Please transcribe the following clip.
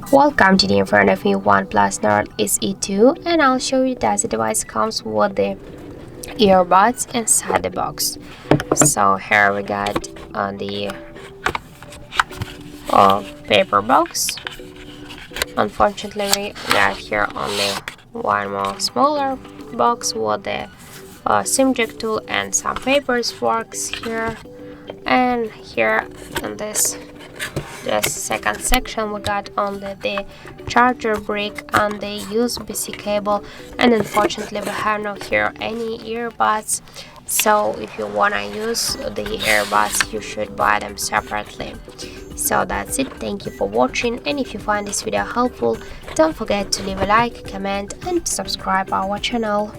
Welcome. Today in front of me OnePlus Nord SE2, and I'll show you that the device comes with the earbuds inside the box. So here we got on the paper box. Unfortunately, we got here only one more smaller box with the SIM jack tool and some papers works here. And here in this second section we got only the charger brick and the USB-C cable, and unfortunately we have not here any earbuds. So if you wanna use the earbuds, you should buy them separately. So that's it. Thank you for watching, and if you find this video helpful, don't forget to leave a like, comment and subscribe our channel.